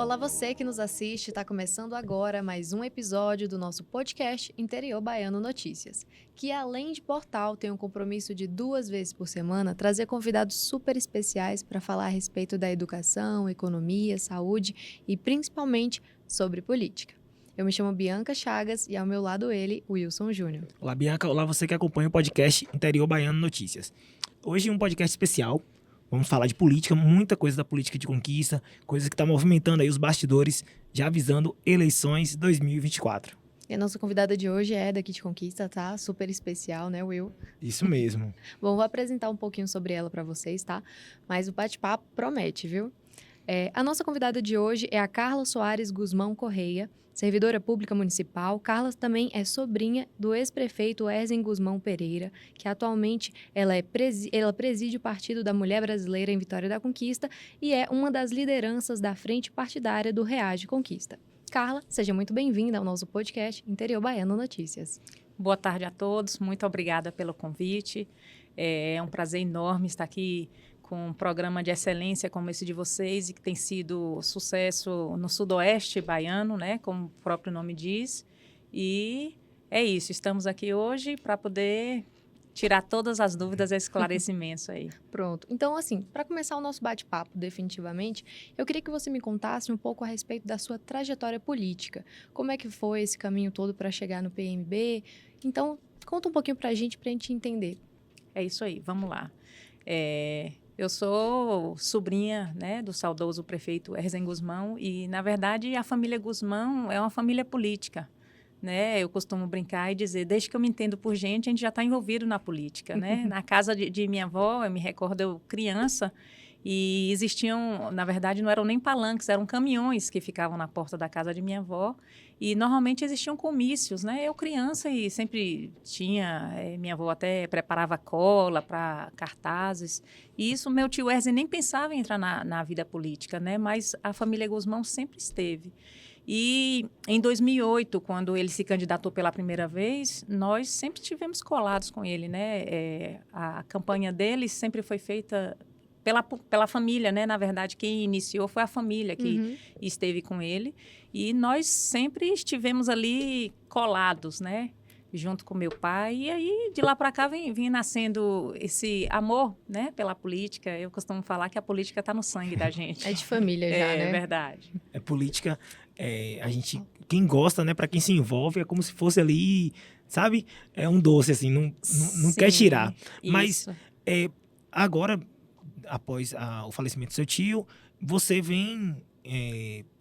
Olá, você que nos assiste, está começando agora mais um episódio do nosso podcast Interior Baiano Notícias, que além de portal tem um compromisso de 2 vezes por semana trazer convidados super especiais para falar a respeito da educação, economia, saúde e principalmente sobre política. Eu me chamo Bianca Chagas e ao meu lado ele, Wilson Júnior. Olá, Bianca. Olá, você que acompanha o podcast Interior Baiano Notícias. Hoje um podcast especial. Vamos falar de política, muita coisa da política de conquista, coisas que está movimentando aí os bastidores, já avisando eleições 2024. E a nossa convidada de hoje é daqui de Conquista, tá? Super especial, né, Will? Isso mesmo. Bom, vou apresentar um pouquinho sobre ela para vocês, tá? Mas o bate-papo promete, viu? A nossa convidada de hoje é a Carla Soares Guzmão Correia, servidora pública municipal. Carla também é sobrinha do ex-prefeito Erzen Guzmão Pereira, que atualmente ela preside o Partido da Mulher Brasileira em Vitória da Conquista e é uma das lideranças da frente partidária do Reage Conquista. Carla, seja muito bem-vinda ao nosso podcast Interior Baiano Notícias. Boa tarde a todos, muito obrigada pelo convite. É um prazer enorme estar aqui com um programa de excelência como esse de vocês e que tem sido sucesso no sudoeste baiano, né, como o próprio nome diz. E é isso, estamos aqui hoje para poder tirar todas as dúvidas e esclarecimentos aí. Pronto. Então, assim, para começar o nosso bate-papo definitivamente, eu queria que você me contasse um pouco a respeito da sua trajetória política. Como é que foi esse caminho todo para chegar no PMB? Então, conta um pouquinho para a gente entender. É isso aí, vamos lá. Eu sou sobrinha, né, do saudoso prefeito Erzen Guzmão e, na verdade, a família Guzmão é uma família política, né? Eu costumo brincar e dizer, desde que eu me entendo por gente, a gente já está envolvido na política, né? Na casa de minha avó, eu me recordo, eu criança, e existiam, na verdade, não eram nem palanques, eram caminhões que ficavam na porta da casa de minha avó. E normalmente existiam comícios, né? Eu criança e sempre tinha, minha avó até preparava cola para cartazes. E isso, meu tio Erzen nem pensava em entrar na vida política, né? Mas a família Guzmão sempre esteve. E em 2008, quando ele se candidatou pela primeira vez, nós sempre estivemos colados com ele, né? A campanha dele sempre foi feita pela família, né? Na verdade, quem iniciou foi a família que esteve com ele. E nós sempre estivemos ali colados, né? Junto com meu pai. E aí, de lá para cá, vem nascendo esse amor, né? Pela política. Eu costumo falar que a política está no sangue da gente. É de família já, né? É verdade. É política, a gente, quem gosta, né? Para quem se envolve, é como se fosse ali, sabe? É um doce, assim, não quer tirar. Mas agora, após o falecimento do seu tio, você vem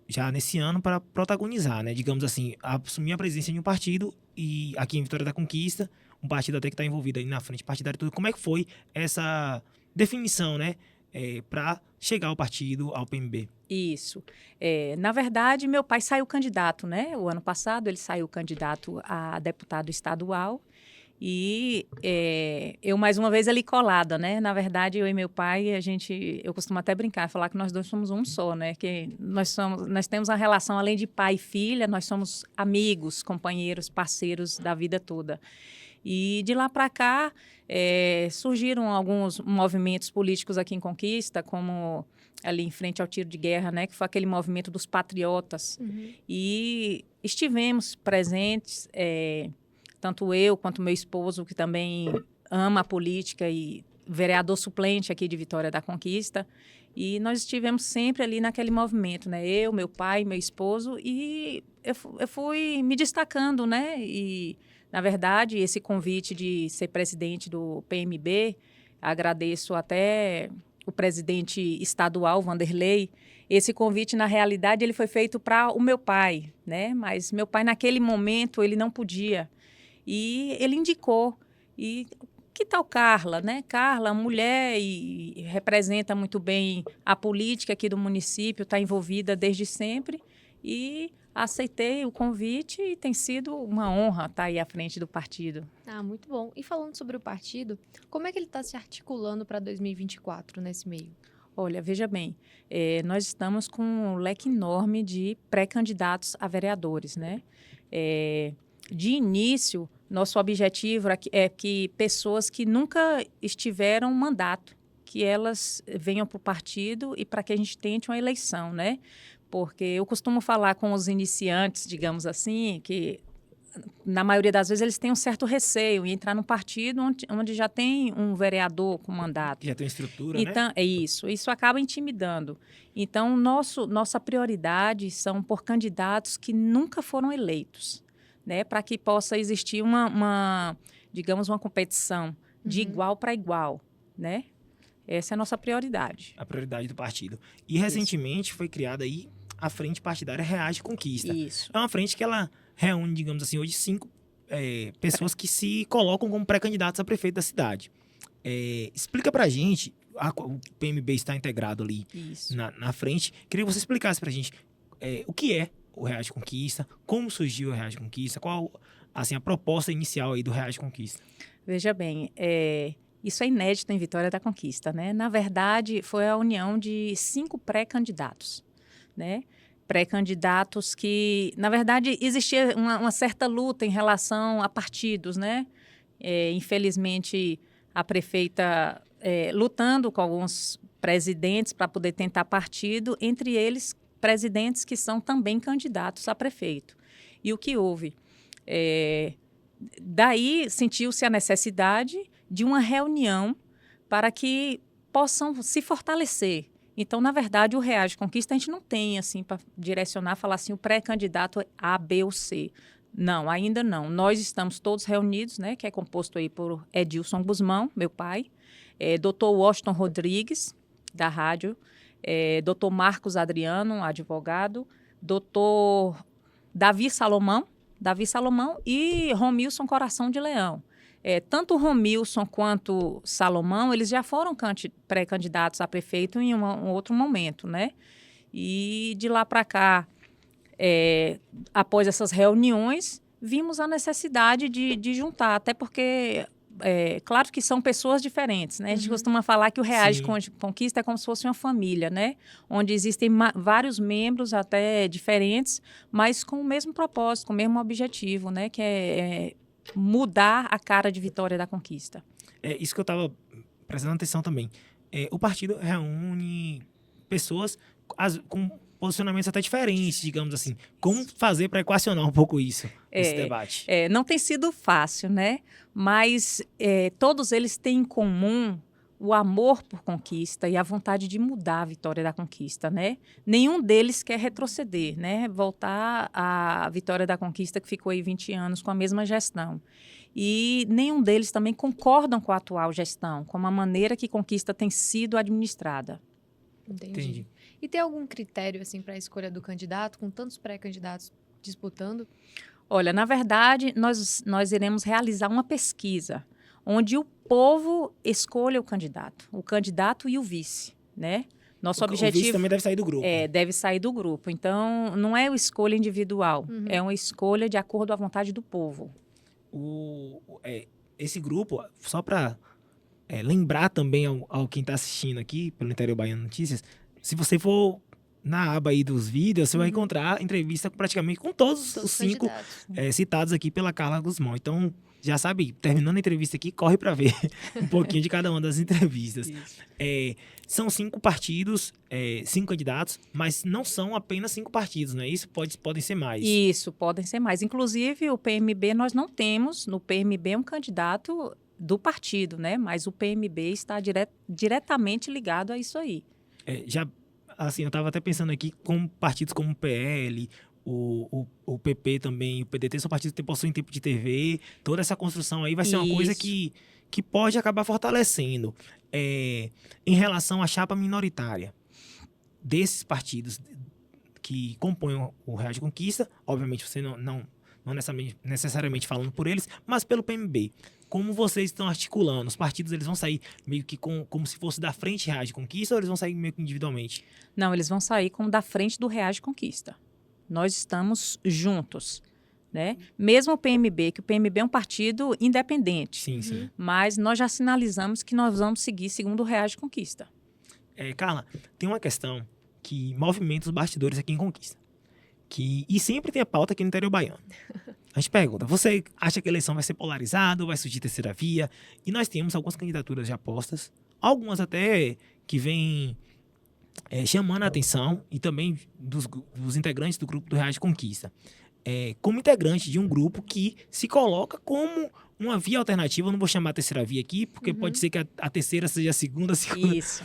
já nesse ano para protagonizar, né? Digamos assim, assumir a presidência de um partido e aqui em Vitória da Conquista, um partido até que está envolvido aí na frente partidária e tudo. Como é que foi essa definição, né? Para chegar ao partido, ao PMB? Isso. Na verdade, meu pai saiu candidato, né? O ano passado ele saiu candidato a deputado estadual. E eu, mais uma vez, ali colada, né? Na verdade, eu e meu pai, eu costumo até brincar, falar que nós dois somos um só, né? Que nós temos uma relação, além de pai e filha, nós somos amigos, companheiros, parceiros da vida toda. E de lá para cá, surgiram alguns movimentos políticos aqui em Conquista, como ali em frente ao tiro de guerra, né? Que foi aquele movimento dos patriotas. E estivemos presentes, tanto eu quanto meu esposo, que também ama a política e vereador suplente aqui de Vitória da Conquista. E nós estivemos sempre ali naquele movimento, né? Eu, meu pai, meu esposo, e eu fui me destacando, né? E, na verdade, esse convite de ser presidente do PMB, agradeço até o presidente estadual, Vanderlei. Esse convite, na realidade, ele foi feito para o meu pai, né? Mas meu pai, naquele momento, ele não podia. E ele indicou. E que tal Carla, né? Carla, mulher, e representa muito bem a política aqui do município, está envolvida desde sempre. E aceitei o convite e tem sido uma honra estar aí à frente do partido. Ah, muito bom. E falando sobre o partido, como é que ele está se articulando para 2024 nesse meio? Olha, veja bem, nós estamos com um leque enorme de pré-candidatos a vereadores, né? De início, nosso objetivo é que pessoas que nunca estiveram mandato, que elas venham para o partido e para que a gente tente uma eleição, né? Porque eu costumo falar com os iniciantes, digamos assim, que na maioria das vezes eles têm um certo receio em entrar num partido onde já tem um vereador com mandato. Já tem estrutura, então, né? É isso. Isso acaba intimidando. Então, nossa prioridade são por candidatos que nunca foram eleitos, né? Para que possa existir digamos, uma competição de igual para igual, né? Essa é a nossa prioridade. A prioridade do partido. E recentemente foi criada aí a Frente Partidária Reage Conquista. Isso. É uma frente que ela reúne, digamos assim, hoje 5 pessoas que se colocam como pré-candidatos a prefeito da cidade. Explica pra gente, o PMB está integrado ali na frente. Queria que você explicasse pra gente o que é o Reage Conquista, como surgiu o Reage Conquista, qual assim, a proposta inicial aí do Reage Conquista. Veja bem, isso é inédito em Vitória da Conquista, né? Na verdade, foi a união de 5 pré-candidatos, né? Pré-candidatos que, na verdade, existia uma certa luta em relação a partidos, né? Infelizmente, a prefeita lutando com alguns presidentes para poder tentar partido, entre eles presidentes que são também candidatos a prefeito. E o que houve? Daí sentiu-se a necessidade de uma reunião para que possam se fortalecer. Então, na verdade, o Reage Conquista a gente não tem, assim, para direcionar, falar assim, o pré-candidato A, B ou C. Não, ainda não. Nós estamos todos reunidos, né, que é composto aí por Edilson Guzmão, meu pai, Dr. Washington Rodrigues, da rádio, Dr. Marcos Adriano, advogado, Dr. Davi Salomão e Romilson Coração de Leão. Tanto Romilson quanto Salomão, eles já foram pré-candidatos a prefeito em um outro momento, né? E de lá para cá, após essas reuniões, vimos a necessidade de juntar, até porque, claro que são pessoas diferentes, né? A gente costuma falar que o Reage Conquista é como se fosse uma família, né? Onde existem vários membros até diferentes, mas com o mesmo propósito, com o mesmo objetivo, né? Que é mudar a cara de Vitória da Conquista. É isso que eu estava prestando atenção também. O partido reúne pessoas com posicionamentos até diferentes, digamos assim. Como fazer para equacionar um pouco isso, esse debate? Não tem sido fácil, né? Mas todos eles têm em comum o amor por conquista e a vontade de mudar a Vitória da Conquista, né? Nenhum deles quer retroceder, né? Voltar à Vitória da Conquista que ficou aí 20 anos com a mesma gestão. E nenhum deles também concordam com a atual gestão, com a maneira que Conquista tem sido administrada. Entendi. E tem algum critério assim para a escolha do candidato, com tantos pré-candidatos disputando? Olha, na verdade, nós iremos realizar uma pesquisa onde o povo escolha o candidato e o vice, né? Nosso objetivo... O vice também deve sair do grupo. Deve sair do grupo. Então, não é uma escolha individual, é uma escolha de acordo à vontade do povo. Esse grupo, só para lembrar também ao quem está assistindo aqui, pelo Interior Baiano Notícias, se você for na aba aí dos vídeos, você vai encontrar entrevista praticamente com todos os 5 citados aqui pela Carla Guzmão. Então, já sabe, terminando a entrevista aqui, corre para ver um pouquinho de cada uma das entrevistas. São 5 partidos, 5 candidatos, mas não são apenas 5 partidos, não é isso? Podem ser mais. Isso, podem ser mais. Inclusive, o PMB, nós não temos no PMB um candidato do partido, né? Mas o PMB está diretamente ligado a isso aí. Assim, eu estava até pensando aqui com partidos como o PL, o PP também, o PDT, são partidos que possuem tempo de TV. Toda essa construção aí vai ser uma coisa que pode acabar fortalecendo. Em relação à chapa minoritária desses partidos que compõem o Reage Conquista, obviamente você não necessariamente falando por eles, mas pelo PMB. Como vocês estão articulando? Os partidos eles vão sair meio que como se fosse da frente Reage Conquista ou eles vão sair meio que individualmente? Não, eles vão sair como da frente do Reage Conquista. Nós estamos juntos, né? Mesmo o PMB, que o PMB é um partido independente. Sim. Mas nós já sinalizamos que nós vamos seguir segundo o Reage Conquista. Carla, tem uma questão que movimenta os bastidores aqui em Conquista. E sempre tem a pauta aqui no Interior Baiano. A gente pergunta, você acha que a eleição vai ser polarizada ou vai surgir terceira via? E nós temos algumas candidaturas já postas, algumas até que vêm chamando a atenção e também dos integrantes do grupo do Reage Conquista. Como integrante de um grupo que se coloca como uma via alternativa, eu não vou chamar a terceira via aqui, porque pode ser que a terceira seja a segunda. Isso.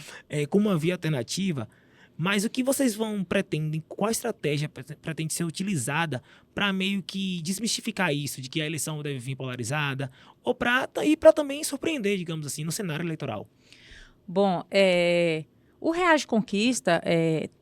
Como uma via alternativa, mas o que vocês pretendem, qual estratégia pretende ser utilizada para meio que desmistificar isso, de que a eleição deve vir polarizada, ou para também surpreender, digamos assim, no cenário eleitoral? Bom, o Reage Conquista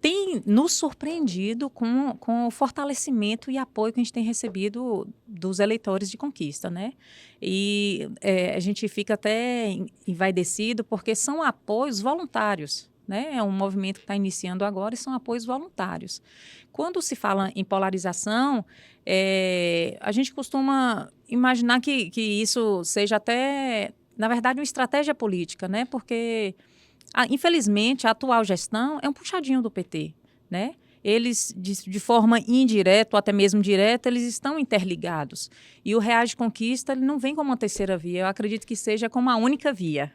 tem nos surpreendido com o fortalecimento e apoio que a gente tem recebido dos eleitores de Conquista, né? E a gente fica até envaidecido porque são apoios voluntários, né? É um movimento que está iniciando agora e são apoios voluntários. Quando se fala em polarização, a gente costuma imaginar que isso seja até, na verdade, uma estratégia política, né? Porque infelizmente, a atual gestão é um puxadinho do PT, né? Eles, de forma indireta ou até mesmo direta, eles estão interligados. E o Reage Conquista ele não vem como uma terceira via, eu acredito que seja como a única via.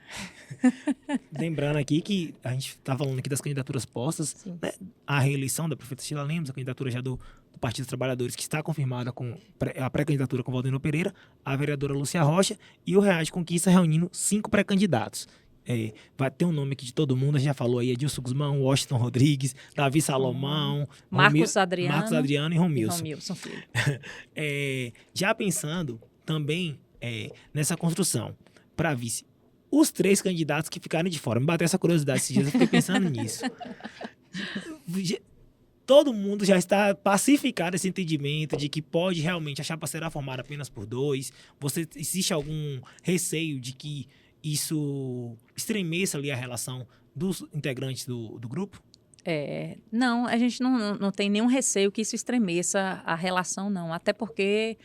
Lembrando aqui que a gente está falando aqui das candidaturas postas, né? A reeleição da prefeita Sheila Lemos, a candidatura já do Partido dos Trabalhadores, que está confirmada com a pré-candidatura com Valdemiro Pereira, a vereadora Lúcia Rocha e o Reage Conquista reunindo 5 pré-candidatos. Vai ter um nome aqui de todo mundo, a gente já falou aí, Edilson Guzmão, Washington Rodrigues, Davi Salomão, Marcos Adriano e Romilson. Romilson Filho. Já pensando também nessa construção para vice, os 3 candidatos que ficaram de fora, me bateu essa curiosidade esses dias, eu fiquei pensando nisso. Todo mundo já está pacificado esse entendimento de que pode realmente a chapa será formada apenas por 2. Existe algum receio de que isso estremeça ali a relação dos integrantes do grupo? Não, a gente não tem nenhum receio que isso estremeça a relação, não. Até porque,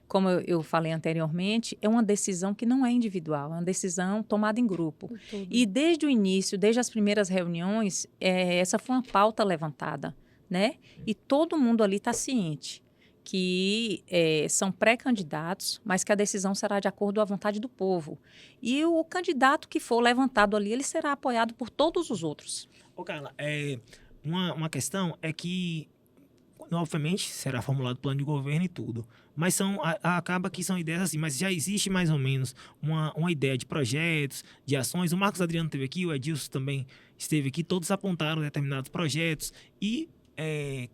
como eu falei anteriormente, é uma decisão que não é individual, é uma decisão tomada em grupo. E desde o início, desde as primeiras reuniões, essa foi uma pauta levantada, né? E todo mundo ali está ciente que são pré-candidatos, mas que a decisão será de acordo à vontade do povo. E o candidato que for levantado ali, ele será apoiado por todos os outros. Ô, Carla, uma questão é que, obviamente, será formulado plano de governo e tudo, mas acaba que são ideias assim, mas já existe mais ou menos uma ideia de projetos, de ações. O Marcos Adriano esteve aqui, o Edilson também esteve aqui, todos apontaram determinados projetos e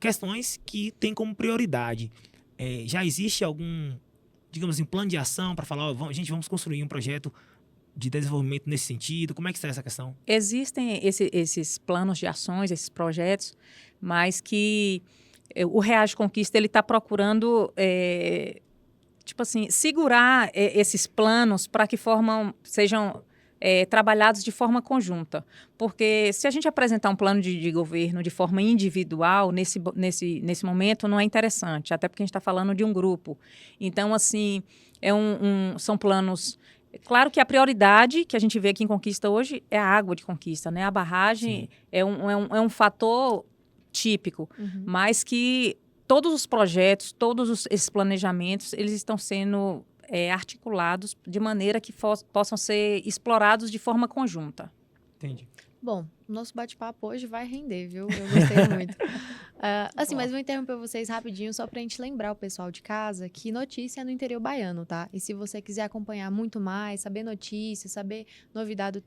questões que têm como prioridade. Já existe algum, digamos assim, plano de ação para falar, vamos construir um projeto de desenvolvimento nesse sentido? Como é que está essa questão? Existem esses planos de ações, esses projetos, mas que o Reage Conquista ele está procurando, tipo assim, segurar esses planos para que sejam trabalhados de forma conjunta. Porque se a gente apresentar um plano de governo de forma individual, nesse momento, não é interessante, até porque a gente está falando de um grupo. Então, assim, são planos... Claro que a prioridade que a gente vê aqui em Conquista hoje é a água de Conquista, né? A barragem é um fator típico, mas que todos os projetos, esses planejamentos, eles estão sendo articulados de maneira que possam ser explorados de forma conjunta. Entendi. Bom, o nosso bate-papo hoje vai render, viu? Eu gostei muito. Mas vou interromper vocês rapidinho só pra gente lembrar o pessoal de casa que notícia é no interior baiano, tá? E se você quiser acompanhar muito mais, saber notícias, saber novidade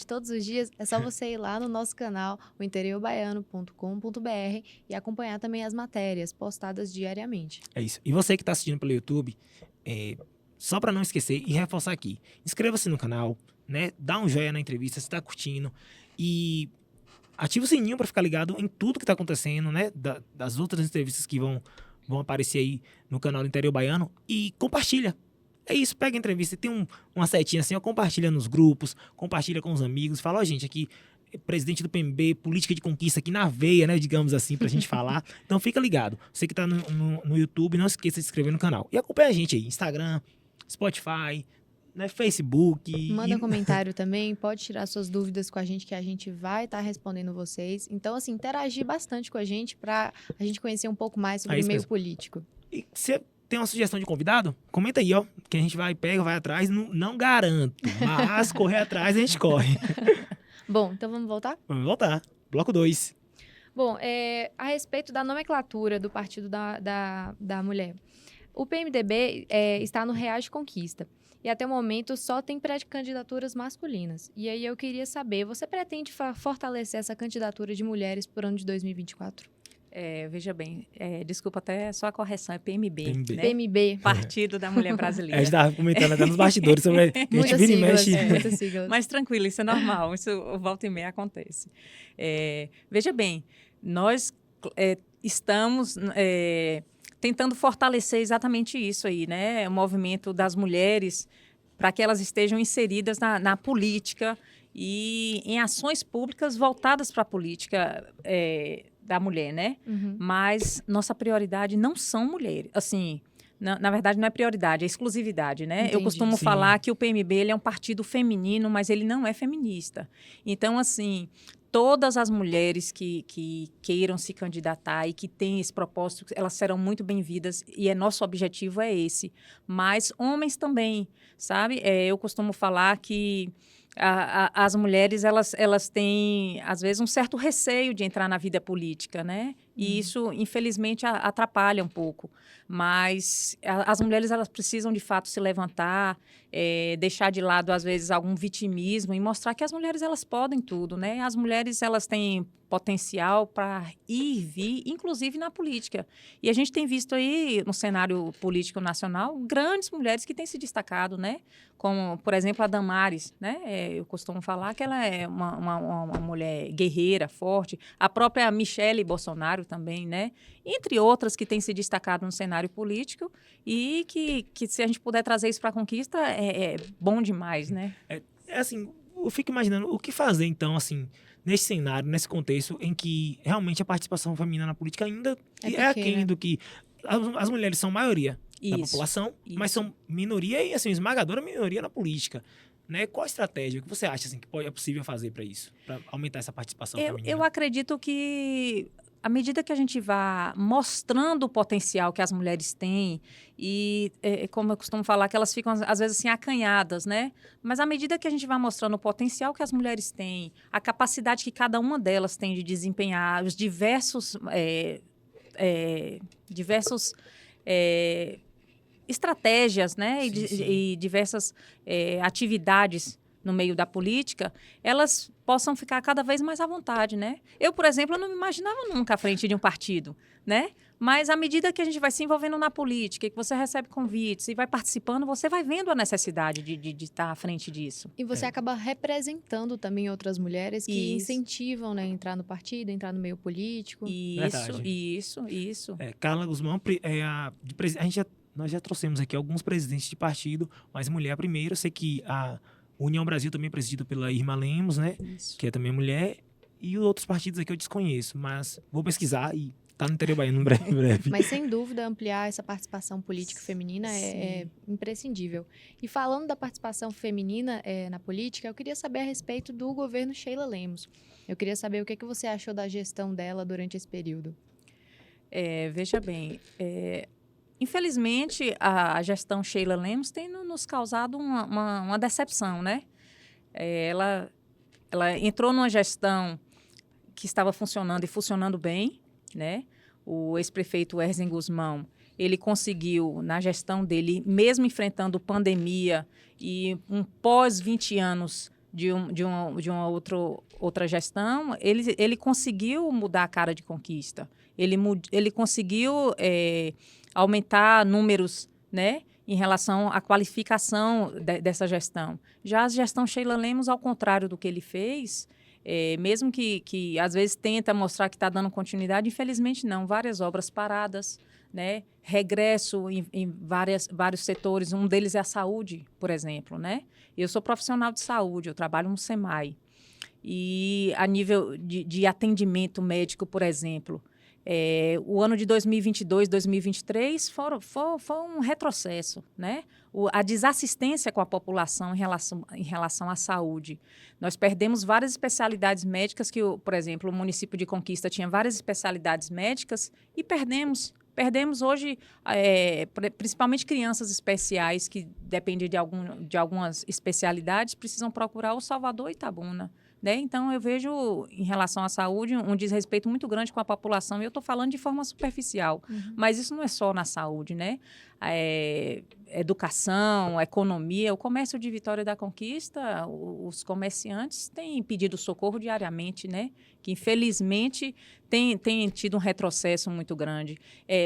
todos os dias, é só você ir lá no nosso canal, o interiorbaiano.com.br, e acompanhar também as matérias postadas diariamente. É isso. E você que está assistindo pelo YouTube, só para não esquecer e reforçar aqui, inscreva-se no canal, né? Dá um joinha na entrevista se está curtindo e ativa o sininho para ficar ligado em tudo que está acontecendo, né? Das outras entrevistas que vão aparecer aí no canal do Interior Baiano e compartilha. É isso, pega a entrevista, tem uma setinha assim, compartilha nos grupos, compartilha com os amigos, fala, gente, aqui, presidente do PMB, política de conquista aqui na veia, né, digamos assim, pra gente falar. Então fica ligado. Você que tá no YouTube, não esqueça de se inscrever no canal. E acompanha a gente aí, Instagram, Spotify, né, Facebook. Manda comentário também, pode tirar suas dúvidas com a gente, que a gente vai estar respondendo vocês. Então, assim, interagir bastante com a gente pra a gente conhecer um pouco mais sobre o meio político. E você tem uma sugestão de convidado? Comenta aí, ó, que a gente vai atrás, não garanto, mas correr atrás a gente corre. Bom, então vamos voltar? Vamos voltar. Bloco Bloco 2. Bom, a respeito da nomenclatura do Partido da Mulher, o PMDB está no Reage Conquista. E até o momento só tem pré-candidaturas masculinas. E aí eu queria saber, você pretende fortalecer essa candidatura de mulheres por ano de 2024? Veja bem, desculpa até só a correção, é PMB. Né? PMB. Partido da Mulher Brasileira. A gente estava comentando até nos bastidores sobre que a gente vira e mexe. Muitas siglas. Mas tranquilo, isso é normal, isso volta e meia acontece. Veja bem, nós estamos tentando fortalecer exatamente isso aí, né? O movimento das mulheres para que elas estejam inseridas na política e em ações públicas voltadas para a política da mulher, né? Uhum. Mas nossa prioridade não são mulheres. Assim, na verdade, não é prioridade, é exclusividade, né? Entendi. Eu costumo Sim. falar que o PMB ele é um partido feminino, mas ele não é feminista. Então, assim, todas as mulheres que queiram se candidatar e que têm esse propósito, elas serão muito bem-vindas e nosso objetivo é esse. Mas homens também, sabe? Eu costumo falar que as mulheres, elas têm, às vezes, um certo receio de entrar na vida política, né? E isso, infelizmente, atrapalha um pouco. Mas as mulheres, elas precisam, de fato, se levantar, deixar de lado, às vezes, algum vitimismo e mostrar que as mulheres, elas podem tudo, né? As mulheres, elas têm potencial para ir e vir, inclusive na política. E a gente tem visto aí, no cenário político nacional, grandes mulheres que têm se destacado, né? Como, por exemplo, a Damares, né? Eu costumo falar que ela é uma mulher guerreira, forte. A própria Michele Bolsonaro também, né? Entre outras que têm se destacado no cenário político e que se a gente puder trazer isso para a conquista, é bom demais, né? Assim, eu fico imaginando o que fazer, então, assim, nesse cenário, nesse contexto em que realmente a participação feminina na política ainda é aquém do que... As mulheres são maioria da população, mas são minoria e, assim, esmagadora minoria na política. Né? Qual a estratégia? O que você acha assim, que é possível fazer para isso? Para aumentar essa participação feminina? Eu acredito que, à medida que a gente vá mostrando o potencial que as mulheres têm, e como eu costumo falar, que elas ficam, às vezes, assim, acanhadas, né? Mas à medida que a gente vai mostrando o potencial que as mulheres têm, a capacidade que cada uma delas tem de desempenhar, os diversos estratégias, né? Sim. E diversas atividades no meio da política, elas possam ficar cada vez mais à vontade, né? Eu, por exemplo, eu não me imaginava nunca à frente de um partido, né? Mas à medida que a gente vai se envolvendo na política, que você recebe convites e vai participando, você vai vendo a necessidade de estar à frente disso. E você acaba representando também outras mulheres que incentivam, né, a entrar no partido, entrar no meio político. Isso. Carla Guzmão, nós já trouxemos aqui alguns presidentes de partido, mas mulher primeiro. Eu sei que a União Brasil também é presidida pela Irma Lemos, né? Isso. Que é também mulher. E outros partidos aqui eu desconheço, mas vou pesquisar e tá no interior baiano em breve. Mas, sem dúvida, ampliar essa participação política feminina é imprescindível. E falando da participação feminina na política, eu queria saber a respeito do governo Sheila Lemos. Eu queria saber o que você achou da gestão dela durante esse período. Veja bem, infelizmente, a gestão Sheila Lemos tem nos causado uma decepção, né? Ela entrou numa gestão que estava funcionando e funcionando bem, né? O ex-prefeito Erzen Guzmão, ele conseguiu, na gestão dele, mesmo enfrentando pandemia e um pós 20 anos de uma outra gestão, ele conseguiu mudar a cara de conquista. Ele conseguiu aumentar números, né, em relação à qualificação dessa gestão. Já a gestão Sheila Lemos, ao contrário do que ele fez, mesmo que às vezes tenta mostrar que está dando continuidade, infelizmente não. Várias obras paradas, né? Regresso em vários setores. Um deles é a saúde, por exemplo, né? Eu sou profissional de saúde, eu trabalho no SEMAI. E a nível de atendimento médico, por exemplo, o ano de 2022, 2023 foi um retrocesso, né? A desassistência com a população em relação à saúde. Nós perdemos várias especialidades médicas por exemplo, o município de Conquista tinha várias especialidades médicas e perdemos hoje, principalmente crianças especiais que dependem de algumas especialidades, precisam procurar o Salvador e Itabuna. né? Então, eu vejo, em relação à saúde, um desrespeito muito grande com a população. E eu estou falando de forma superficial. Mas isso não é só na saúde, né? Educação, economia. O comércio de Vitória da Conquista, os comerciantes têm pedido socorro diariamente, né? Que, infelizmente, tem tido um retrocesso muito grande.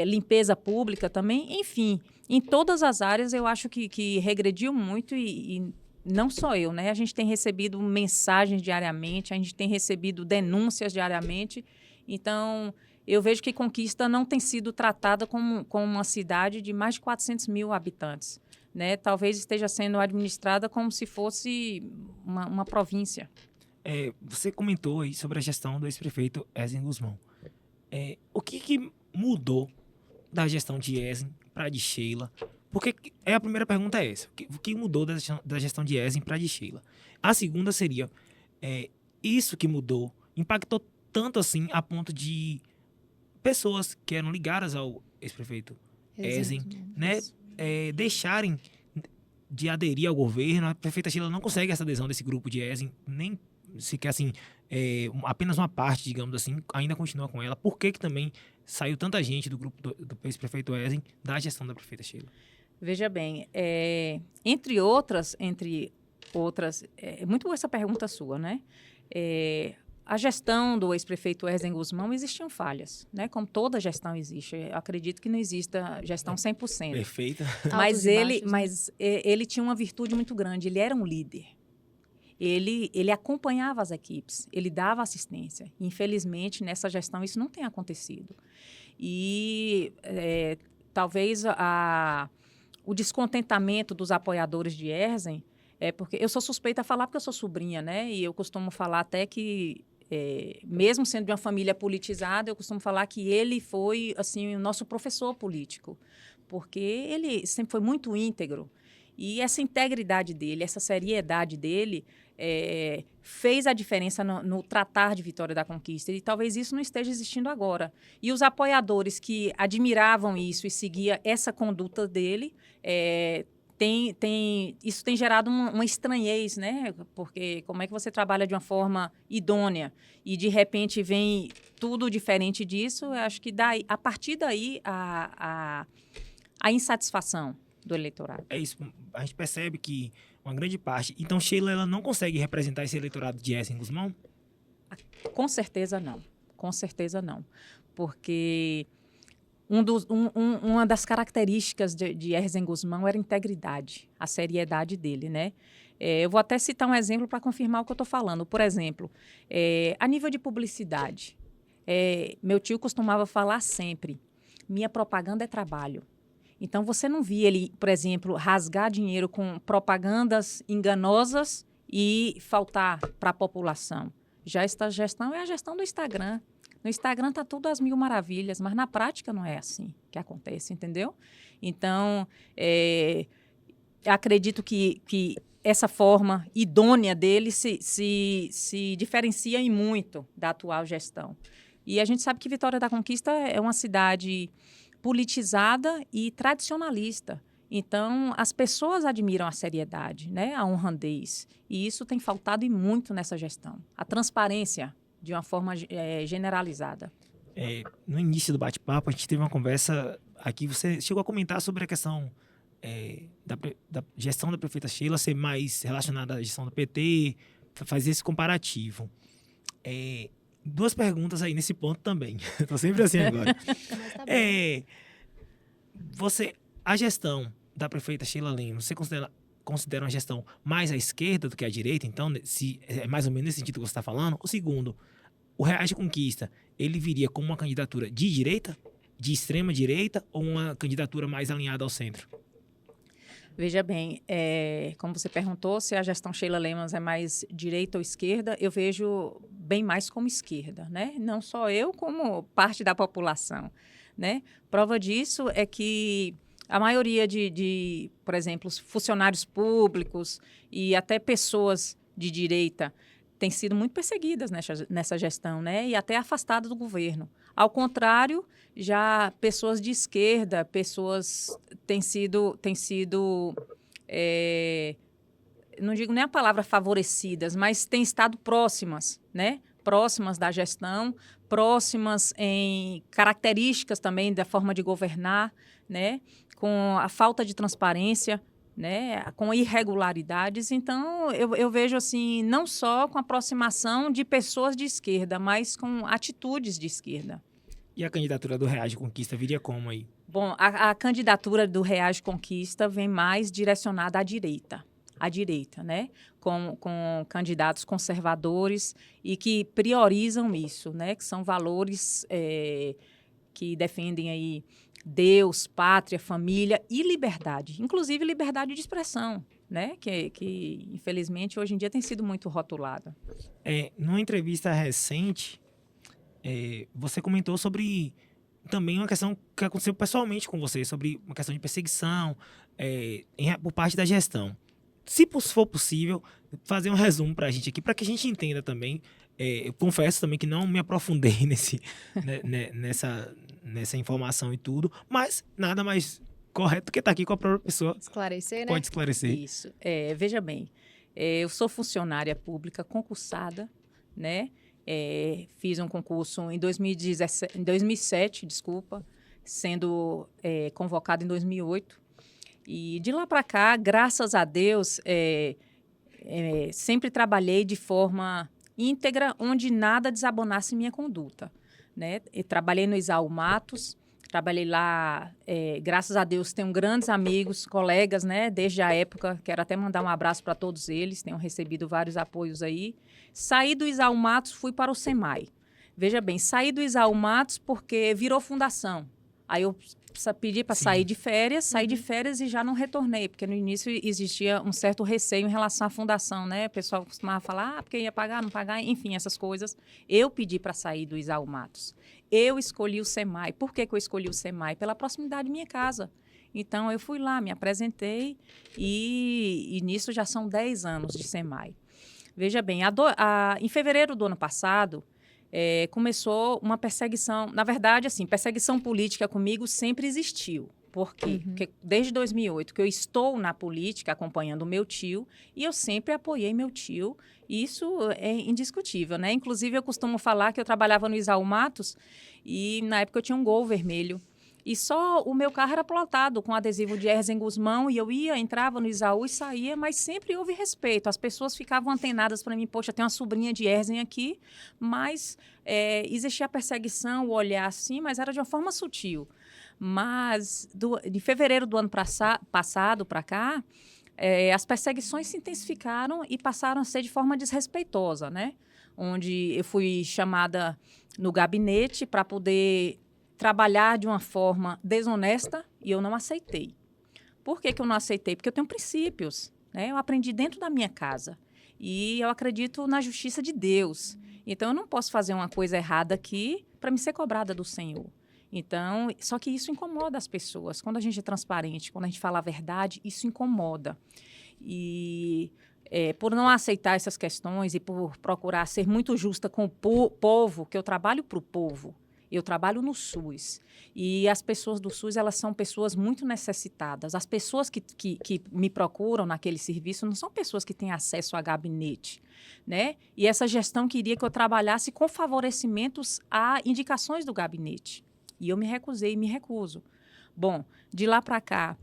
Limpeza pública também. Enfim, em todas as áreas, eu acho que regrediu muito e não só eu, né? A gente tem recebido mensagens diariamente, a gente tem recebido denúncias diariamente. Então, eu vejo que Conquista não tem sido tratada como uma cidade de mais de 400 mil habitantes, né? Talvez esteja sendo administrada como se fosse uma província. Você comentou aí sobre a gestão do ex-prefeito Ezen Guzmão. O que mudou da gestão de Ezen para a de Sheila? Porque a primeira pergunta é essa. O que mudou da gestão de Ezen para a de Sheila? A segunda seria, isso que mudou impactou tanto assim a ponto de pessoas que eram ligadas ao ex-prefeito Ezen, né, deixarem de aderir ao governo. A prefeita Sheila não consegue essa adesão desse grupo de Ezen, nem sequer assim, apenas uma parte, digamos assim, ainda continua com ela. Por que também saiu tanta gente do grupo do ex-prefeito Ezen da gestão da prefeita Sheila? Veja bem, entre outras, muito boa essa pergunta sua, né? A gestão do ex-prefeito Ezen Guzmão existiam falhas, né? Como toda gestão existe. Eu acredito que não exista gestão 100%. Perfeita. Mas ele tinha uma virtude muito grande, ele era um líder. Ele acompanhava as equipes, ele dava assistência. Infelizmente, nessa gestão, isso não tem acontecido. E talvez o descontentamento dos apoiadores de Ezen, porque eu sou suspeita a falar porque eu sou sobrinha, né? E eu costumo falar até que, mesmo sendo de uma família politizada, eu costumo falar que ele foi, assim, o nosso professor político, porque ele sempre foi muito íntegro. E essa integridade dele, essa seriedade dele, fez a diferença no tratar de Vitória da Conquista. E talvez isso não esteja existindo agora. E os apoiadores que admiravam isso e seguiam essa conduta dele, isso tem gerado uma estranhez, né? Porque como é que você trabalha de uma forma idônea e, de repente, vem tudo diferente disso? Eu acho que a partir daí a insatisfação do eleitorado. É isso. A gente percebe que uma grande parte... Então, Sheila, ela não consegue representar esse eleitorado de Ezen Guzmão? Com certeza não. Com certeza não. Porque uma das características de Ezen Guzmão era a integridade, a seriedade dele, né? Eu vou até citar um exemplo para confirmar o que eu estou falando. Por exemplo, a nível de publicidade, meu tio costumava falar sempre, minha propaganda é trabalho. Então, você não via ele, por exemplo, rasgar dinheiro com propagandas enganosas e faltar para a população. Já esta gestão é a gestão do Instagram. No Instagram está tudo às mil maravilhas, mas na prática não é assim que acontece, entendeu? Então, acredito que essa forma idônea dele se diferencia em muito da atual gestão. E a gente sabe que Vitória da Conquista é uma cidade politizada e tradicionalista. Então, as pessoas admiram a seriedade, né? A honradez. E isso tem faltado e muito nessa gestão. A transparência, de uma forma generalizada. No início do bate-papo, a gente teve uma conversa aqui. Você chegou a comentar sobre a questão da gestão da prefeita Sheila ser mais relacionada à gestão do PT, fazer esse comparativo. Duas perguntas aí nesse ponto também. Estou sempre assim agora. Mas tá bem. A gestão da prefeita Sheila Lemos, você considera uma gestão mais à esquerda do que à direita? Então, se é mais ou menos nesse sentido que você está falando. O segundo, o Reage Conquista, ele viria como uma candidatura de direita, de extrema direita, ou uma candidatura mais alinhada ao centro? Veja bem, como você perguntou, se a gestão Sheila Lemos é mais direita ou esquerda, eu vejo bem mais como esquerda, né? Não só eu, como parte da população, né? Prova disso é que a maioria por exemplo, funcionários públicos e até pessoas de direita têm sido muito perseguidas nessa gestão, né? E até afastadas do governo. Ao contrário, já pessoas de esquerda, pessoas têm sido não digo nem a palavra favorecidas, mas têm estado próximas, né? Próximas da gestão, próximas em características também da forma de governar, né? Com a falta de transparência, né? Com irregularidades. Então, eu vejo assim, não só com aproximação de pessoas de esquerda, mas com atitudes de esquerda. E a candidatura do Reage Conquista viria como aí? Bom, a candidatura do Reage Conquista vem mais direcionada à direita, né? Com candidatos conservadores e que priorizam isso, né? Que são valores que defendem aí Deus, pátria, família e liberdade, inclusive liberdade de expressão, né? Que infelizmente hoje em dia tem sido muito rotulada. Numa entrevista recente, você comentou sobre também uma questão que aconteceu pessoalmente com você, sobre uma questão de perseguição por parte da gestão. Se for possível, fazer um resumo para a gente aqui, para que a gente entenda também. Eu confesso também que não me aprofundei nessa informação e tudo, mas nada mais correto do que estar aqui com a própria pessoa. Esclarecer, né? Pode esclarecer. Isso. Veja bem, eu sou funcionária pública concursada, né? Fiz um concurso em 2007, sendo convocada em 2008. E de lá para cá, graças a Deus, sempre trabalhei de forma íntegra, onde nada desabonasse minha conduta, né? Trabalhei no Isaú Matos, trabalhei lá, graças a Deus, tenho grandes amigos, colegas, né? Desde a época, quero até mandar um abraço para todos eles, tenho recebido vários apoios aí. Saí do Isaú Matos, fui para o SEMAI. Veja bem, saí do Isaú Matos porque virou fundação. Aí eu pedi para sair de férias, saí de férias e já não retornei, porque no início existia um certo receio em relação à fundação, né? O pessoal costumava falar, porque ia pagar, não pagar, enfim, essas coisas. Eu pedi para sair do Isaú Matos. Eu escolhi o SEMAI. Por que eu escolhi o SEMAI? Pela proximidade de minha casa. Então, eu fui lá, me apresentei e nisso já são 10 anos de SEMAI. Veja bem, em fevereiro do ano passado, começou uma perseguição. Na verdade, assim, perseguição política comigo sempre existiu. Por quê? Porque desde 2008 que eu estou na política acompanhando o meu tio e eu sempre apoiei meu tio. Isso é indiscutível, né? Inclusive, eu costumo falar que eu trabalhava no Isaú Matos e na época eu tinha um Gol vermelho. E só o meu carro era plotado com adesivo de Erzen Guzmão e eu entrava no Isaú e saía, mas sempre houve respeito. As pessoas ficavam antenadas para mim, poxa, tem uma sobrinha de Erzen aqui, mas existia a perseguição, o olhar assim, mas era de uma forma sutil. Mas de fevereiro do ano passado para cá, as perseguições se intensificaram e passaram a ser de forma desrespeitosa, né? Onde eu fui chamada no gabinete para poder trabalhar de uma forma desonesta e eu não aceitei. Por que eu não aceitei? Porque eu tenho princípios, né? Eu aprendi dentro da minha casa e eu acredito na justiça de Deus. Então, eu não posso fazer uma coisa errada aqui para me ser cobrada do Senhor. Então, só que isso incomoda as pessoas. Quando a gente é transparente, quando a gente fala a verdade, isso incomoda. E por não aceitar essas questões e por procurar ser muito justa com o povo, que eu trabalho para o povo, eu trabalho no SUS e as pessoas do SUS, elas são pessoas muito necessitadas. As pessoas que me procuram naquele serviço não são pessoas que têm acesso a gabinete, né? E essa gestão queria que eu trabalhasse com favorecimentos a indicações do gabinete. E eu me recusei e me recuso. Bom, de lá para cá,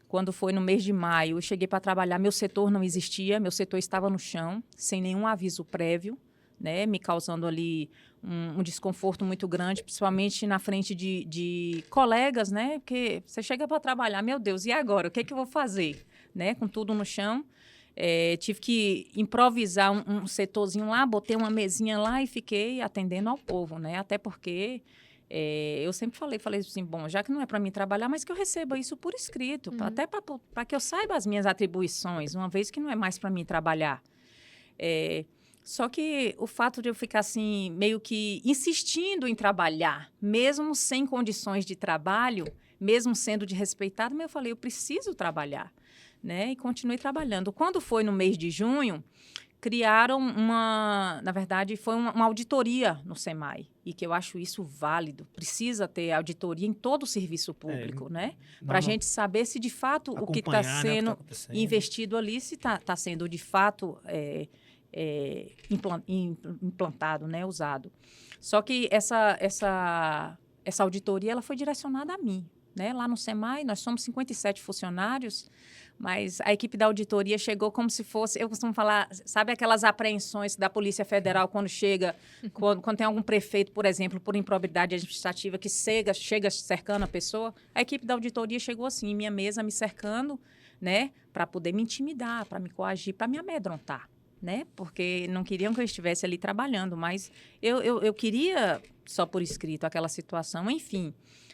quando foi no mês de maio, eu cheguei para trabalhar, meu setor não existia, meu setor estava no chão, sem nenhum aviso prévio, né? Me causando ali um desconforto muito grande, principalmente na frente de colegas, né? Porque você chega para trabalhar, meu Deus, e agora? O que é que eu vou fazer? Né? Com tudo no chão. Tive que improvisar um setorzinho lá, botei uma mesinha lá e fiquei atendendo ao povo, né? Até porque eu sempre falei assim, bom, já que não é para mim trabalhar, mas que eu receba isso por escrito, até para que eu saiba as minhas atribuições, uma vez que não é mais para mim trabalhar. Só que o fato de eu ficar assim, meio que insistindo em trabalhar, mesmo sem condições de trabalho, mesmo sendo desrespeitado, mas eu falei, eu preciso trabalhar, né? E continuei trabalhando. Quando foi no mês de junho, criaram na verdade, foi uma auditoria no SEMAI, e que eu acho isso válido. Precisa ter auditoria em todo o serviço público, né? Para a gente saber se, de fato, o que está sendo investido ali, se está sendo, de fato, implantado, né? Usado. Só que essa auditoria ela foi direcionada a mim. Né? Lá no SEMAI, nós somos 57 funcionários, mas a equipe da auditoria chegou como se fosse, eu costumo falar, sabe aquelas apreensões da Polícia Federal quando chega, quando tem algum prefeito, por exemplo, por improbidade administrativa, que chega cercando a pessoa? A equipe da auditoria chegou assim, em minha mesa, me cercando, né, para poder me intimidar, para me coagir, para me amedrontar, né? Porque não queriam que eu estivesse ali trabalhando, mas eu queria só por escrito aquela situação, enfim.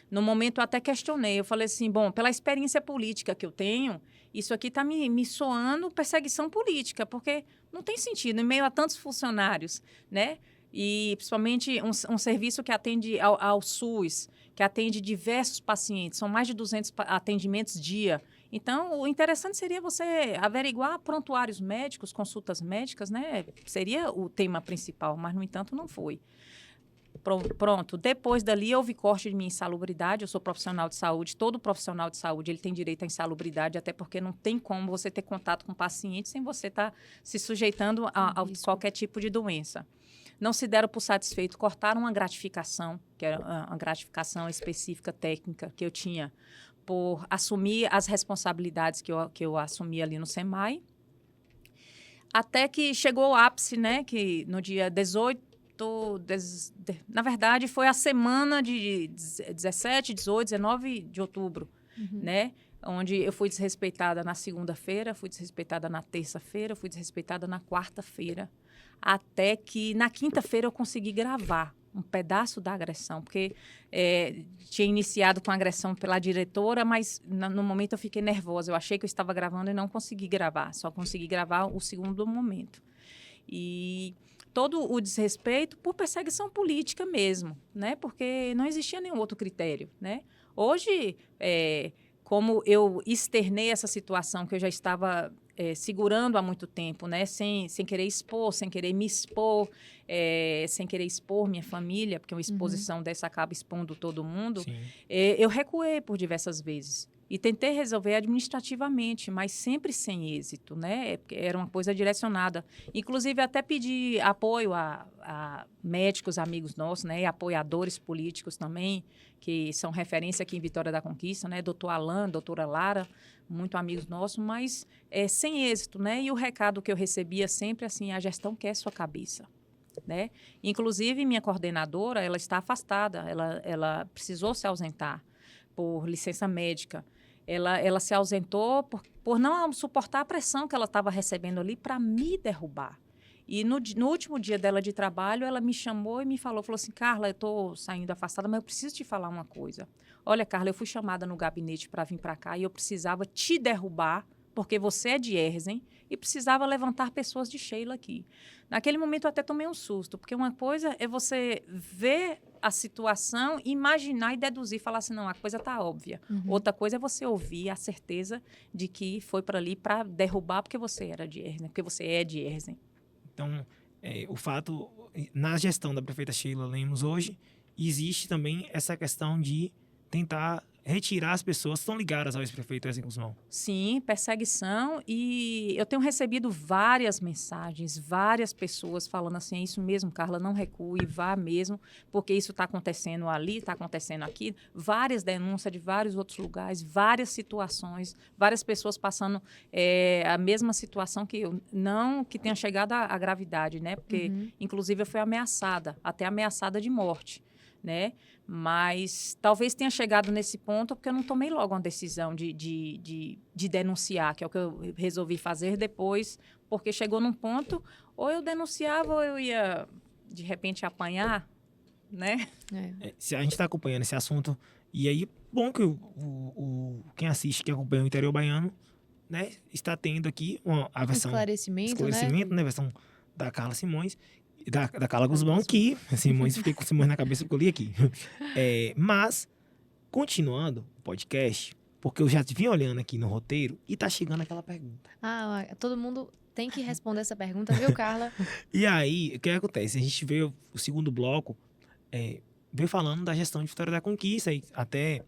No momento, eu até questionei. Eu falei assim, bom, pela experiência política que eu tenho, isso aqui está me soando perseguição política, porque não tem sentido, em meio a tantos funcionários, né? E, principalmente, um serviço que atende ao SUS, que atende diversos pacientes, são mais de 200 atendimentos dia. Então, o interessante seria você averiguar prontuários médicos, consultas médicas, né? Seria o tema principal, mas, no entanto, não foi. Pronto, depois dali houve corte de minha insalubridade, eu sou profissional de saúde, todo profissional de saúde ele tem direito à insalubridade, até porque não tem como você ter contato com o paciente sem você estar se sujeitando a qualquer tipo de doença. Não se deram por satisfeito, cortaram uma gratificação, que era uma gratificação específica técnica que eu tinha, por assumir as responsabilidades que eu assumi ali no SEMAI, até que chegou o ápice, né, que no dia 18, na verdade, foi a semana de 17, 18, 19 de outubro, né? Onde eu fui desrespeitada na segunda-feira, fui desrespeitada na terça-feira, fui desrespeitada na quarta-feira, até que na quinta-feira eu consegui gravar um pedaço da agressão, porque tinha iniciado com a agressão pela diretora, mas no momento eu fiquei nervosa, eu achei que eu estava gravando e não consegui gravar, só consegui gravar o segundo momento. E todo o desrespeito por perseguição política mesmo, né? Porque não existia nenhum outro critério, né? Hoje, como eu externei essa situação que eu já estava segurando há muito tempo, né? Sem querer expor, sem querer me expor, sem querer expor minha família, porque uma exposição dessa acaba expondo todo mundo, eu recuei por diversas vezes. E tentei resolver administrativamente, mas sempre sem êxito, né? Porque era uma coisa direcionada. Inclusive, até pedi apoio a médicos, amigos nossos, né? E apoiadores políticos também, que são referência aqui em Vitória da Conquista, né? Doutor Alan, doutora Lara, muito amigos nossos, mas sem êxito, né? E o recado que eu recebia sempre, assim, a gestão quer sua cabeça, né? Inclusive, minha coordenadora, ela está afastada, ela precisou se ausentar por licença médica. Ela se ausentou por não suportar a pressão que ela estava recebendo ali para me derrubar. E no último dia dela de trabalho, ela me chamou e me falou assim, Carla, eu estou saindo afastada, mas eu preciso te falar uma coisa. Olha, Carla, eu fui chamada no gabinete para vir para cá e eu precisava te derrubar, porque você é de Erzen, e precisava levantar pessoas de Sheila aqui. Naquele momento, eu até tomei um susto, porque uma coisa é você ver a situação, imaginar e deduzir, falar assim, não, a coisa está óbvia. Outra coisa é você ouvir a certeza de que foi para ali para derrubar porque você era de Erzen, porque você é de Erzen. Então, o fato, na gestão da prefeita Sheila Lemos hoje, existe também essa questão de tentar retirar as pessoas que estão ligadas ao ex-prefeito Erzen Guzmão. Sim, perseguição, e eu tenho recebido várias mensagens, várias pessoas falando assim, é isso mesmo, Carla, não recue, vá mesmo, porque isso está acontecendo ali, está acontecendo aqui, várias denúncias de vários outros lugares, várias situações, várias pessoas passando a mesma situação que eu, não que tenha chegado à gravidade, né, porque inclusive eu fui ameaçada, até ameaçada de morte, né? Mas talvez tenha chegado nesse ponto porque eu não tomei logo uma decisão de denunciar, que é o que eu resolvi fazer depois, porque chegou num ponto, ou eu denunciava ou eu ia, de repente, apanhar, né? Se a gente está acompanhando esse assunto, e aí, bom que quem assiste, que acompanha o Interior Baiano, né, está tendo aqui a versão... Esclarecimento, né? A versão da Carla Simões, da Carla Guzmão, que Simões, fiquei com Simões na cabeça porque eu li aqui. Mas, continuando o podcast, porque eu já vim olhando aqui no roteiro e tá chegando aquela pergunta. Todo mundo tem que responder essa pergunta, viu, Carla? E aí, o que acontece? A gente vê o segundo bloco, veio falando da gestão de Vitória da Conquista e até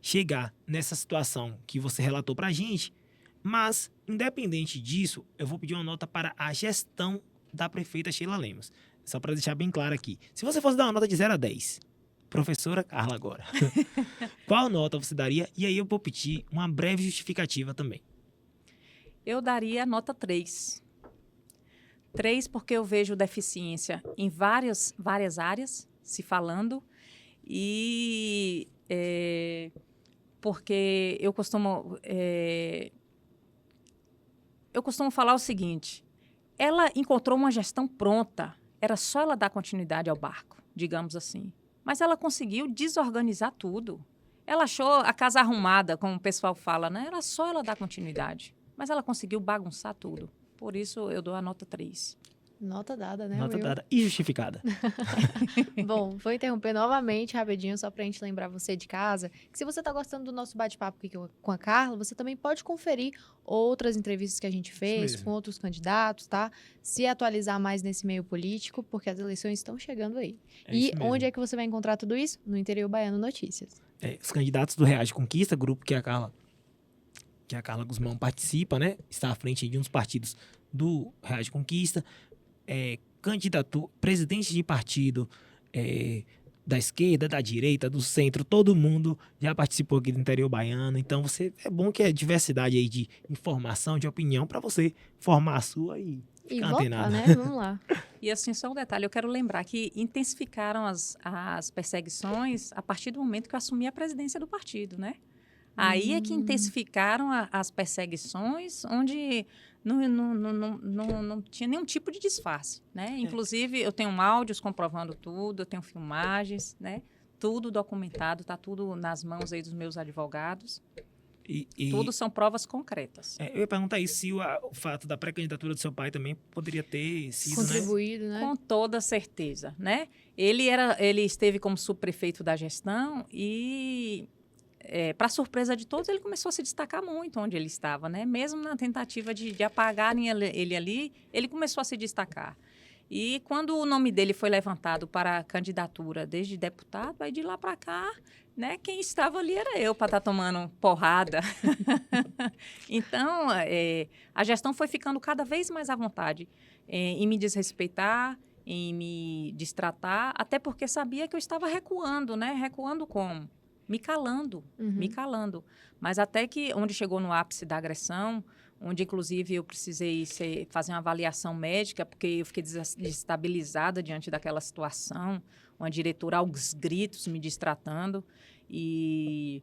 chegar nessa situação que você relatou pra gente. Mas, independente disso, eu vou pedir uma nota para a gestão da prefeita Sheila Lemos. Só para deixar bem claro aqui. Se você fosse dar uma nota de 0 a 10, professora Carla agora, qual nota você daria? E aí eu vou pedir uma breve justificativa também. Eu daria nota 3. 3 porque eu vejo deficiência em várias áreas se falando e porque eu costumo falar o seguinte, ela encontrou uma gestão pronta, era só ela dar continuidade ao barco, digamos assim. Mas ela conseguiu desorganizar tudo. Ela achou a casa arrumada, como o pessoal fala, né? Era só ela dar continuidade. Mas ela conseguiu bagunçar tudo. Por isso, eu dou a nota 3. Nota dada, né, Nota Will? dada e justificada. Bom, vou interromper novamente, rapidinho, só pra gente lembrar você de casa, que se você tá gostando do nosso bate-papo aqui com a Carla, você também pode conferir outras entrevistas que a gente fez mesmo. com outros candidatos, tá? Se atualizar mais nesse meio político, porque as eleições estão chegando aí. E onde é que você vai encontrar tudo isso? No Interior Baiano Notícias. Os candidatos do Reage Conquista, grupo que a Carla Guzmão participa, né? Está à frente de um dos partidos do Reage Conquista. Presidente de partido da esquerda, da direita, do centro, todo mundo já participou aqui do Interior Baiano. Então, é bom que é diversidade aí de informação, de opinião, para você formar a sua e ficar antenado. Votar, né? Vamos lá. E assim, só um detalhe, eu quero lembrar que intensificaram as perseguições a partir do momento que eu assumi a presidência do partido, né? Aí é que intensificaram as perseguições, onde não tinha nenhum tipo de disfarce, né? Inclusive, eu tenho áudios comprovando tudo, eu tenho filmagens, né? Tudo documentado, está tudo nas mãos aí dos meus advogados. Tudo são provas concretas. Eu ia perguntar isso, se o fato da pré-candidatura do seu pai também poderia ter sido, contribuído, né? Com toda certeza, né? Ele esteve como subprefeito da gestão e... para surpresa de todos, ele começou a se destacar muito onde ele estava, né? Mesmo na tentativa de apagarem ele ali, ele começou a se destacar. E quando o nome dele foi levantado para a candidatura desde deputado, aí de lá para cá, né? Quem estava ali era eu para estar tomando porrada. Então, a gestão foi ficando cada vez mais à vontade em me desrespeitar, em me destratar, até porque sabia que eu estava recuando, né? Recuando como? Me calando. Mas até que, onde chegou no ápice da agressão, onde, inclusive, eu precisei fazer uma avaliação médica, porque eu fiquei desestabilizada diante daquela situação, uma diretora aos gritos me destratando, e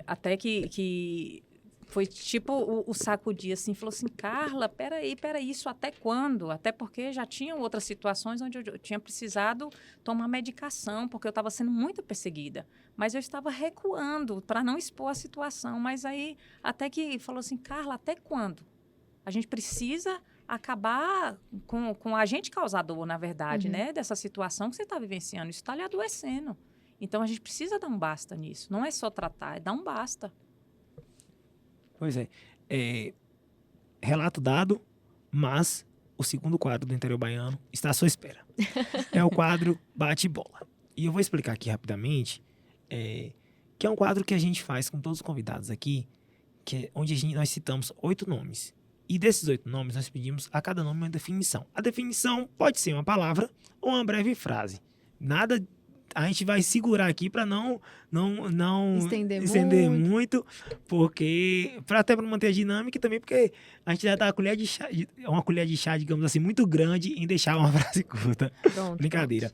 até que foi tipo o sacudir, assim, falou assim, Carla, peraí, isso até quando? Até porque já tinham outras situações onde eu tinha precisado tomar medicação, porque eu estava sendo muito perseguida. Mas eu estava recuando para não expor a situação. Mas aí, até que falou assim, Carla, até quando? A gente precisa acabar com o agente causador, na verdade, né? Dessa situação que você está vivenciando. Isso está lhe adoecendo. Então, a gente precisa dar um basta nisso. Não é só tratar, é dar um basta. Pois relato dado, mas o segundo quadro do Interior Baiano está à sua espera. É o quadro Bate-Bola. E eu vou explicar aqui rapidamente, que é um quadro que a gente faz com todos os convidados aqui, onde nós citamos 8 nomes. E desses 8 nomes, nós pedimos a cada nome uma definição. A definição pode ser uma palavra ou uma breve frase. Nada... A gente vai segurar aqui para não estender muito, porque até para manter a dinâmica e também porque a gente já dá uma colher de chá, digamos assim, muito grande em deixar uma frase curta. Pronto. Brincadeira.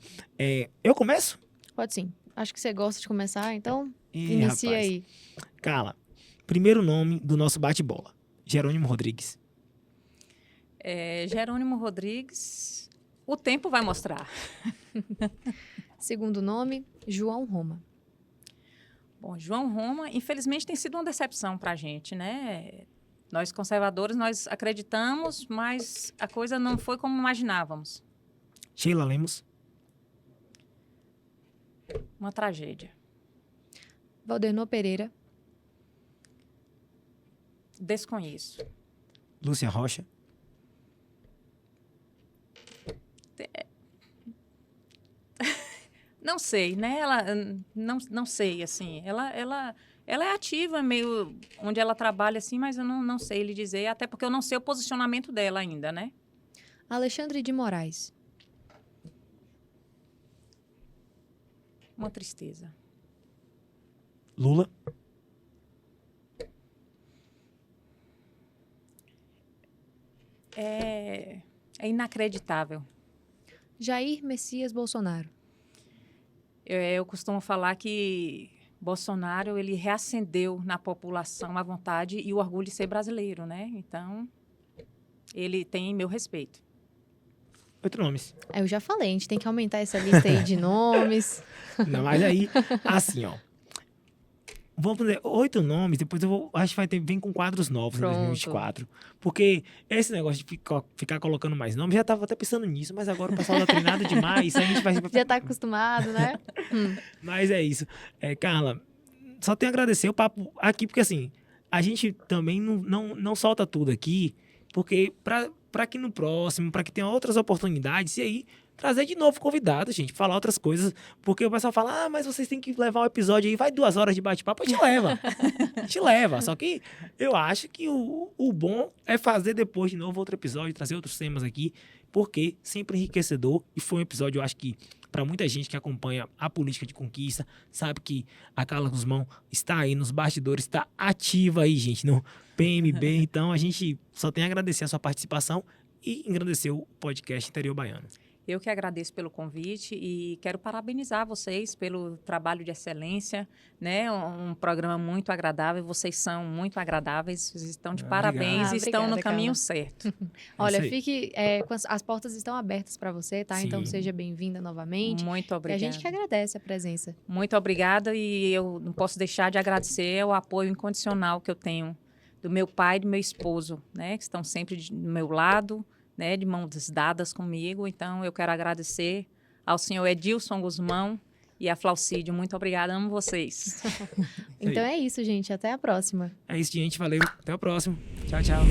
Eu começo? Pode sim. Acho que você gosta de começar, então inicia rapaz. aí. Carla, primeiro nome do nosso bate-bola, Jerônimo Rodrigues. Jerônimo Rodrigues, o tempo vai mostrar. Segundo nome, João Roma. Bom, João Roma, infelizmente, tem sido uma decepção para a gente, né? Nós, conservadores, nós acreditamos, mas a coisa não foi como imaginávamos. Sheila Lemos. Uma tragédia. Valdenor Pereira. Desconheço. Lúcia Rocha. Não sei, né? Ela não sei, assim. Ela é ativa, meio onde ela trabalha, assim, mas eu não sei lhe dizer, até porque eu não sei o posicionamento dela ainda, né? Alexandre de Moraes. Uma tristeza. Lula. É inacreditável. Jair Messias Bolsonaro. Eu costumo falar que Bolsonaro, ele reacendeu na população a vontade e o orgulho de ser brasileiro, né? Então, ele tem meu respeito. 8 nomes. Eu já falei, a gente tem que aumentar essa lista aí de nomes. Não, mas aí, assim, ó. Vamos fazer 8 nomes, depois acho que vem com quadros novos Pronto. em 2024. Porque esse negócio de ficar colocando mais nomes, já estava até pensando nisso, mas agora o pessoal tá treinado demais, a gente vai... Já tá acostumado, né? Mas é isso. Carla, só tenho a agradecer o papo aqui, porque assim, a gente também não solta tudo aqui, porque para que no próximo, para que tenha outras oportunidades, e aí trazer de novo convidados, gente, falar outras coisas, porque o pessoal fala, mas vocês têm que levar o episódio aí, vai 2 horas de bate-papo, a gente leva. A gente leva, só que eu acho que o bom é fazer depois de novo outro episódio, trazer outros temas aqui, porque sempre enriquecedor, e foi um episódio, eu acho que para muita gente que acompanha a política de conquista, sabe que a Carla Guzmão está aí nos bastidores, está ativa aí, gente, no PMB. Então, a gente só tem a agradecer a sua participação e agradecer o podcast Interior Baiano. Eu que agradeço pelo convite e quero parabenizar vocês pelo trabalho de excelência, né? Um programa muito agradável, vocês são muito agradáveis, vocês estão de parabéns e estão no caminho certo. Olha, as portas estão abertas para você, tá? Sim. Então seja bem-vinda novamente. Muito obrigada. E a gente que agradece a presença. Muito obrigada e eu não posso deixar de agradecer o apoio incondicional que eu tenho do meu pai e do meu esposo, né? Que estão sempre do meu lado, né, de mãos dadas comigo. Então, eu quero agradecer ao senhor Edilson Guzmão e a Flaucídio. Muito obrigada, amo vocês. Então é isso, gente. Até a próxima. É isso, gente. Valeu. Até o próximo. Tchau, tchau.